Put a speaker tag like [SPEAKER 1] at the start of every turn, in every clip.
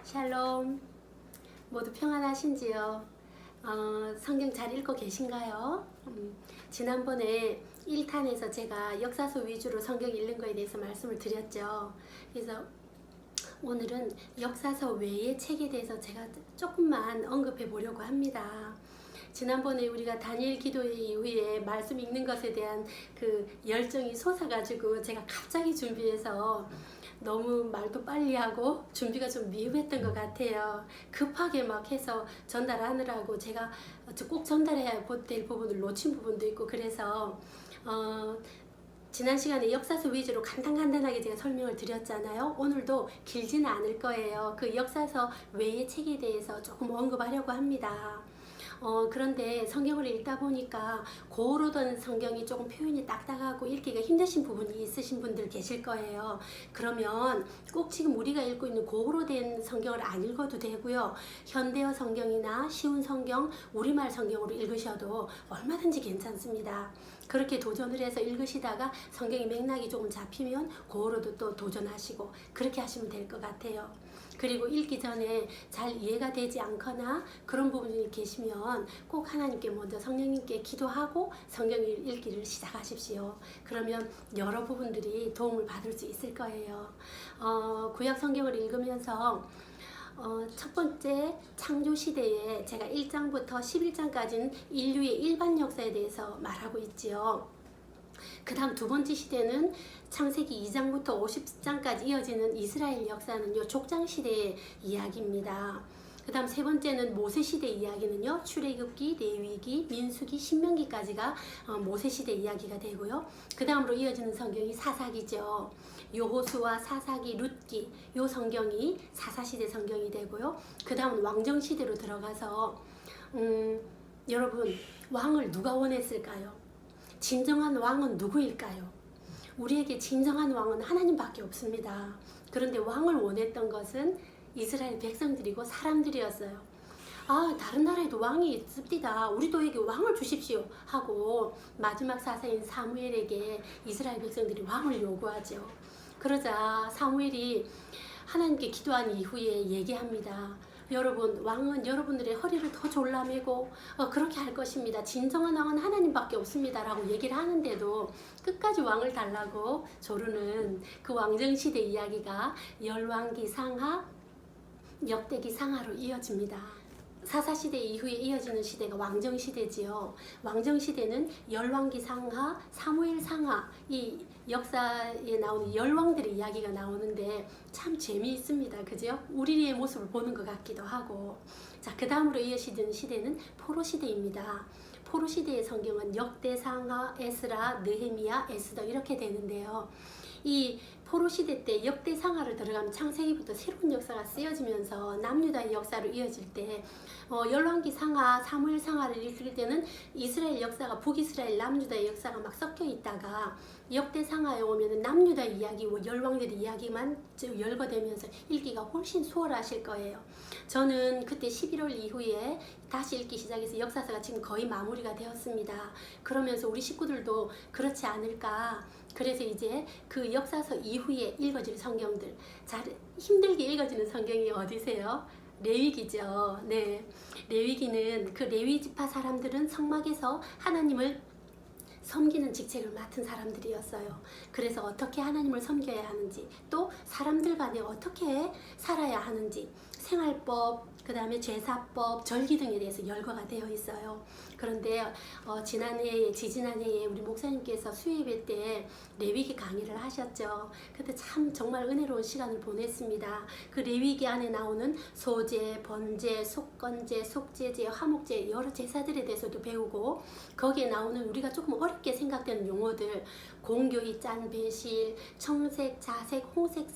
[SPEAKER 1] 샬롬. 모두 평안하신지요? 성경 잘 읽고 계신가요? 지난번에 1탄에서 제가 역사서 위주로 성경 읽는 거에 대해서 말씀을 드렸죠. 그래서 오늘은 역사서 외의 책에 대해서 제가 조금만 언급해 보려고 합니다. 지난번에 우리가 다니엘 기도회 이후에 말씀 읽는 것에 대한 그 열정이 솟아가지고 제가 갑자기 준비해서 너무 말도 빨리 하고 준비가 좀 미흡했던 것 같아요. 급하게 막 해서 전달하느라고 제가 꼭 전달해야 될 부분을 놓친 부분도 있고, 그래서 지난 시간에 역사서 위주로 간단하게 제가 설명을 드렸잖아요. 오늘도 길지는 않을 거예요. 그 역사서 외의 책에 대해서 조금 언급하려고 합니다. 그런데 성경을 읽다 보니까 고어로 된 성경이 조금 표현이 딱딱하고 읽기가 힘드신 부분이 있으신 분들 계실 거예요. 그러면 꼭 지금 우리가 읽고 있는 고어로 된 성경을 안 읽어도 되고요. 현대어 성경이나 쉬운 성경, 우리말 성경으로 읽으셔도 얼마든지 괜찮습니다. 그렇게 도전을 해서 읽으시다가 성경의 맥락이 조금 잡히면 고어로도 또 도전하시고 그렇게 하시면 될 것 같아요. 그리고 읽기 전에 잘 이해가 되지 않거나 그런 부분이 계시면 꼭 하나님께 먼저 성령님께 기도하고 성경을 읽기를 시작하십시오. 그러면 여러 부분들이 도움을 받을 수 있을 거예요. 구약 성경을 읽으면서 첫 번째 창조시대에 제가 1장부터 11장까지는 인류의 일반 역사에 대해서 말하고 있지요. 그 다음 두 번째 시대는 창세기 2장부터 50장까지 이어지는 이스라엘 역사는요, 족장시대의 이야기입니다. 그 다음 세 번째는 모세시대 이야기는요, 출애굽기, 레위기, 민수기, 신명기까지가 모세시대 이야기가 되고요. 그 다음으로 이어지는 성경이 사사기죠. 여호수아, 사사기, 룻기, 요 성경이 사사시대 성경이 되고요. 그 다음은 왕정시대로 들어가서 여러분, 왕을 누가 원했을까요? 진정한 왕은 누구일까요? 우리에게 진정한 왕은 하나님밖에 없습니다. 그런데 왕을 원했던 것은 이스라엘 백성들이고 사람들이었어요. 다른 나라에도 왕이 있습니다. 우리도에게 왕을 주십시오 하고 마지막 사사인 사무엘에게 이스라엘 백성들이 왕을 요구하죠. 그러자 사무엘이 하나님께 기도한 이후에 얘기합니다. 여러분, 왕은 여러분들의 허리를 더 졸라매고 그렇게 할 것입니다. 진정한 왕은 하나님밖에 없습니다 라고 얘기를 하는데도 끝까지 왕을 달라고 조르는 그 왕정시대 이야기가 열왕기 상하, 역대기 상하로 이어집니다. 사사시대 이후에 이어지는 시대가 왕정시대지요. 왕정시대는 열왕기 상하, 사무엘 상하, 이 역사에 나오는 열왕들의 이야기가 나오는데 참 재미있습니다. 그죠? 우리의 모습을 보는 것 같기도 하고. 자, 그 다음으로 이어지는 시대는 포로시대입니다. 포로시대의 성경은 역대상하, 에스라, 느헤미야, 에스더 이렇게 되는데요. 이 포로시대 때 역대상하를 들어가면 창세기부터 새로운 역사가 쓰여지면서 남유다의 역사로 이어질 때 열왕기 상하, 사무엘 상하를 읽을 때는 이스라엘 역사가 북이스라엘, 남유다의 역사가 막 섞여 있다가 역대상하에 오면 남유다의 이야기와 열왕들의 이야기만 열거되면서 읽기가 훨씬 수월하실 거예요. 저는 그때 11월 이후에 다시 읽기 시작해서 역사서가 지금 거의 마무리가 되었습니다. 그러면서 우리 식구들도 그렇지 않을까. 그래서 이제 그 역사서 이후에 읽어질 성경들, 잘 힘들게 읽어지는 성경이 어디세요? 레위기죠. 네, 레위기는 그 레위 지파 사람들은 성막에서 하나님을 섬기는 직책을 맡은 사람들이었어요. 그래서 어떻게 하나님을 섬겨야 하는지, 또 사람들 간에 어떻게 살아야 하는지, 생활법, 그 다음에 제사법, 절기 등에 대해서 열거가 되어 있어요. 그런데 지지난해에 우리 목사님께서 수요예배 때 레위기 강의를 하셨죠. 그때 참 정말 은혜로운 시간을 보냈습니다. 그 레위기 안에 나오는 소제, 번제, 속건제, 속제제, 화목제 여러 제사들에 대해서도 배우고, 거기에 나오는 우리가 조금 어렵게 생각되는 용어들, 공교이 짠 배실, 청색, 자색, 홍색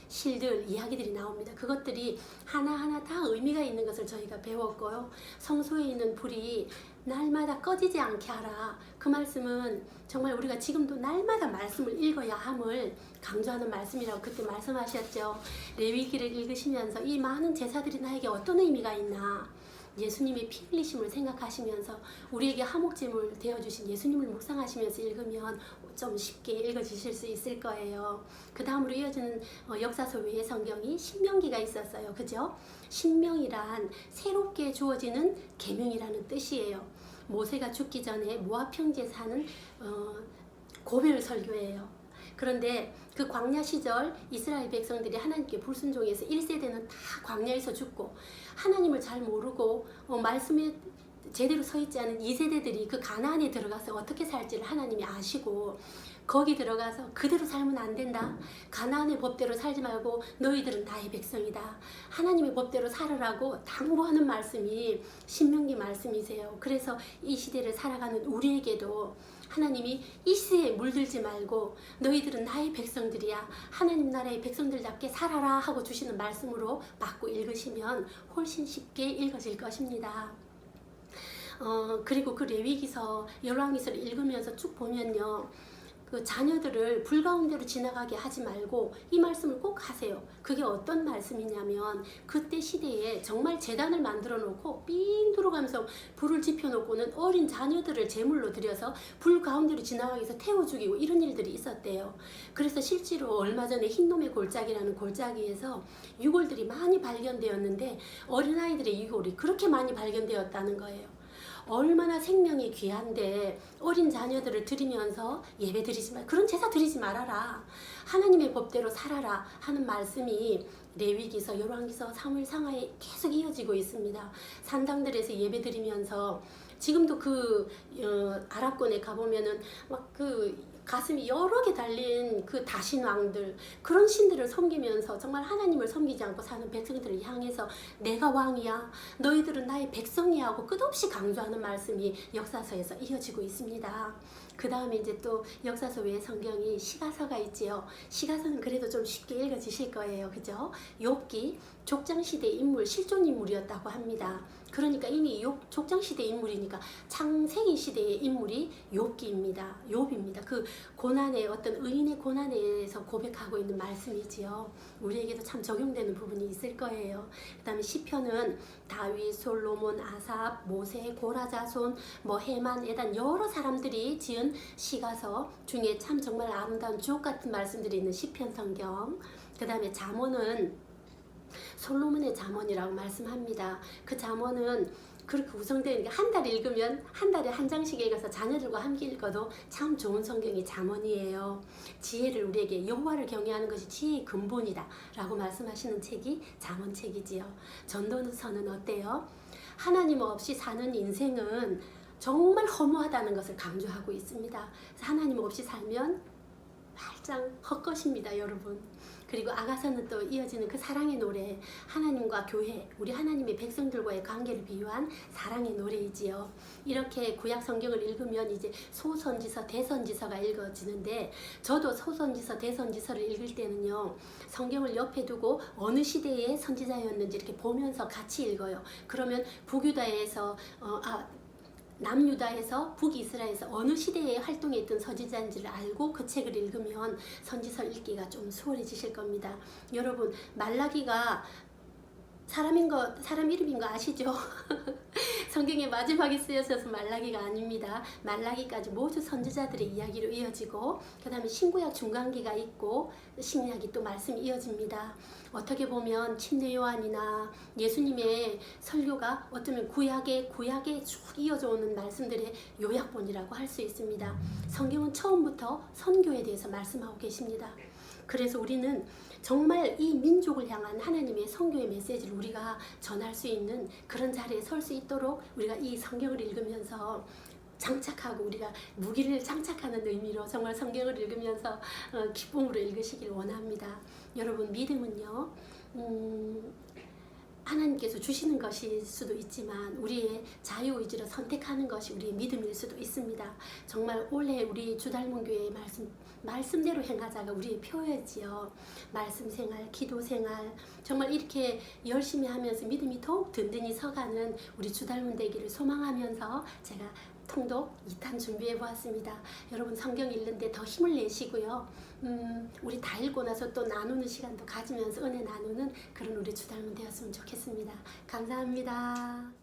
[SPEAKER 1] 실들 이야기들이 나옵니다. 그것들이 하나하나 다 의미가 있는 것을 저희가 배웠고요. 성소에 있는 불이 날마다 꺼지지 않게 하라. 그 말씀은 정말 우리가 지금도 날마다 말씀을 읽어야 함을 강조하는 말씀이라고 그때 말씀하셨죠. 레위기를 읽으시면서 이 많은 제사들이 나에게 어떤 의미가 있나, 예수님의 피 흘리심을 생각하시면서 우리에게 화목제물 되어주신 예수님을 묵상하시면서 읽으면 좀 쉽게 읽어지실 수 있을 거예요. 그 다음으로 이어지는 역사서 외의 성경이 신명기가 있었어요. 그죠? 신명이란 새롭게 주어지는 계명이라는 뜻이에요. 모세가 죽기 전에 모압 평지에 사는 고별 설교예요. 그런데 그 광야 시절 이스라엘 백성들이 하나님께 불순종해서 1세대는 다 광야에서 죽고 하나님을 잘 모르고 말씀에 제대로 서 있지 않은 2세대들이 그 가나안에 들어가서 어떻게 살지를 하나님이 아시고 거기 들어가서 그대로 살면 안 된다. 가나안의 법대로 살지 말고 너희들은 나의 백성이다. 하나님의 법대로 살으라고 당부하는 말씀이 신명기 말씀이세요. 그래서 이 시대를 살아가는 우리에게도 하나님이 이 시대에 물들지 말고 너희들은 나의 백성들이야. 하나님 나라의 백성들답게 살아라 하고 주시는 말씀으로 받고 읽으시면 훨씬 쉽게 읽어질 것입니다. 그리고 그 레위기서 열왕기서를 읽으면서 쭉 보면요. 그 자녀들을 불 가운데로 지나가게 하지 말고 이 말씀을 꼭 하세요. 그게 어떤 말씀이냐면 그때 시대에 정말 제단을 만들어 놓고 삥 돌아가면서 불을 지펴 놓고는 어린 자녀들을 제물로 드려서 불 가운데로 지나가기 위해서 태워 죽이고 이런 일들이 있었대요. 그래서 실제로 얼마 전에 흰놈의 골짜기라는 골짜기에서 유골들이 많이 발견되었는데 어린아이들의 유골이 그렇게 많이 발견되었다는 거예요. 얼마나 생명이 귀한데 어린 자녀들을 드리면서 예배 드리지 말, 그런 제사 드리지 말아라. 하나님의 법대로 살아라 하는 말씀이 레위기서, 열왕기서, 사무엘상하에 계속 이어지고 있습니다. 산당들에서 예배 드리면서 지금도 그 아랍권에 가보면은 막 그 가슴이 여러 개 달린 그 다신 왕들, 그런 신들을 섬기면서 정말 하나님을 섬기지 않고 사는 백성들을 향해서 내가 왕이야, 너희들은 나의 백성이야 하고 끝없이 강조하는 말씀이 역사서에서 이어지고 있습니다. 그 다음에 이제 또 역사서 외의 성경이 시가서가 있지요. 시가서는 그래도 좀 쉽게 읽어지실 거예요. 그죠? 욥기 족장시대 인물, 실존 인물이었다고 합니다. 그러니까 이미 족장시대 인물이니까 창세기 시대의 인물이 욥입니다. 그 고난의 어떤 의인의 고난에서 고백하고 있는 말씀이지요. 우리에게도 참 적용되는 부분이 있을 거예요. 그 다음에 시편은 다윗, 솔로몬, 아삽, 모세, 고라자손, 헤만, 에단 여러 사람들이 지은 시가서 중에 참 정말 아름다운 주옥 같은 말씀들이 있는 시편 성경. 그 다음에 잠언은 솔로몬의 잠언이라고 말씀합니다. 그 잠언은 그렇게 구성되어 한 달 읽으면 한 달에 한 장씩 읽어서 자녀들과 함께 읽어도 참 좋은 성경이 잠언이에요. 지혜를 우리에게 여호와를 경외하는 것이 지혜의 근본이다 라고 말씀하시는 책이 잠언책이지요. 전도서는 어때요? 하나님 없이 사는 인생은 정말 허무하다는 것을 강조하고 있습니다. 하나님 없이 살면 말짱 헛것입니다, 여러분. 그리고 아가서는 또 이어지는 그 사랑의 노래, 하나님과 교회, 우리 하나님의 백성들과의 관계를 비유한 사랑의 노래이지요. 이렇게 구약 성경을 읽으면 이제 소선지서, 대선지서가 읽어지는데, 저도 소선지서, 대선지서를 읽을 때는요, 성경을 옆에 두고 어느 시대의 선지자였는지 이렇게 보면서 같이 읽어요. 그러면 북유다에서 남유다에서 북이스라엘에서 어느 시대에 활동했던 선지자인지를 알고 그 책을 읽으면 선지서 읽기가 좀 수월해지실 겁니다. 여러분, 말라기가 사람 이름인 거 아시죠? 성경의 마지막에 쓰여져서 말라기가 아닙니다. 말라기까지 모두 선지자들의 이야기로 이어지고, 그 다음에 신구약 중간기가 있고 신약이 또 말씀이 이어집니다. 어떻게 보면 침례 요한이나 예수님의 설교가 어쩌면 구약에 쭉 이어져 오는 말씀들의 요약본이라고 할 수 있습니다. 성경은 처음부터 선교에 대해서 말씀하고 계십니다. 그래서 우리는 정말 이 민족을 향한 하나님의 선교의 메시지를 우리가 전할 수 있는 그런 자리에 설 수 있도록 우리가 이 성경을 읽으면서 장착하고, 우리가 무기를 장착하는 의미로 정말 성경을 읽으면서 기쁨으로 읽으시길 원합니다. 여러분, 믿음은요, 하나님께서 주시는 것일 수도 있지만 우리의 자유의지로 선택하는 것이 우리의 믿음일 수도 있습니다. 정말 올해 우리 주달문교회의 말씀대로 행하자가 우리의 표어지요. 말씀 생활, 기도 생활, 정말 이렇게 열심히 하면서 믿음이 더욱 든든히 서가는 우리 주달문 되기를 소망하면서 제가 통독 2탄 준비해 보았습니다. 여러분, 성경 읽는데 더 힘을 내시고요. 우리 다 읽고 나서 또 나누는 시간도 가지면서 은혜 나누는 그런 우리 주달문 되었으면 좋겠습니다. 감사합니다.